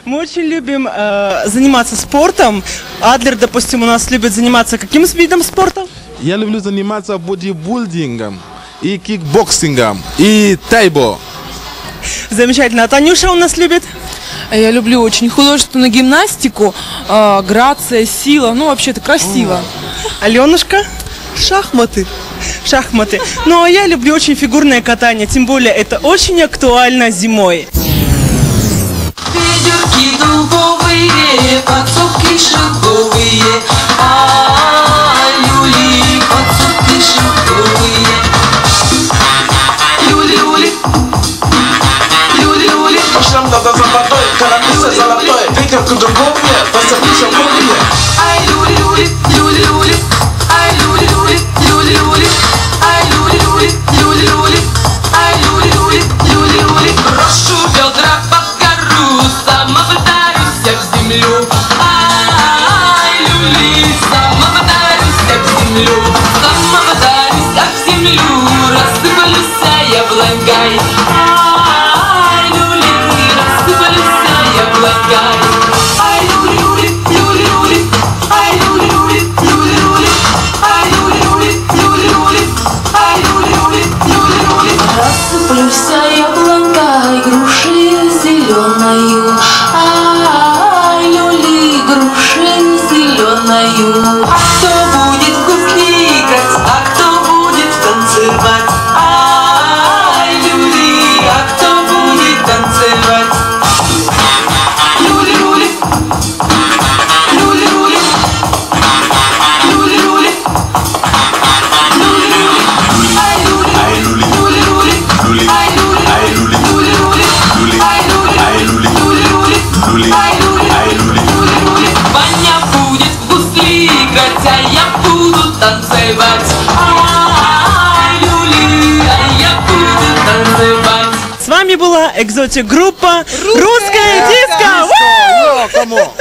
Мы очень любим заниматься спортом. Адлер, допустим, у нас любит заниматься каким видом спорта? Я люблю заниматься бодибилдингом и кикбоксингом и тайбо. Замечательно. А Танюша у нас любит? Я люблю очень художественную гимнастику, грация, сила, ну вообще-то красиво. Аленушка? Шахматы. Шахматы. Ну а я люблю очень фигурное катание, тем более это очень актуально зимой. Ведерки дубовые, подсобки шелковые, люли, подсобки шелковые. Люли-люли, люли-люли. Пошла надо за водой, карапуса золотой, ведерки дубовые, подсобки шелковые. Ай, люли-люли, люли-люли, ай, люли-люли, люли-люли, ай, люли-люли, люли-люли, ай, люли-люли, люли-люли. Брошу ведра под гору, сама пытаюсь в землю. Ай, люли, сама пытаюсь в землю. Сама пытаюсь в землю, рассыпались яблокой. Ай, люли, рассыпались яблокой. Ай, люли, люли, ай, люли, люли, ай, люли, люли, ай, люли, люли. Рассыплюсь яблокой, грушей зеленою. Ай, люли, грушей зеленою. А кто будет в кукле играть, а кто будет танцевать? Ай, люли, а кто будет танцевать? Люли-люли, люли-люли, люли-люли, люли-люли, ай, люли, люли-люли, ай, люли, люли-люли, ай, люли, люли-люли, ай, люли, люли-люли. Ваня будет в гусли играть, а я буду танцевать. Ай, люли, а я буду танцевать. С вами была экзотик группа «Русская диско». Кому?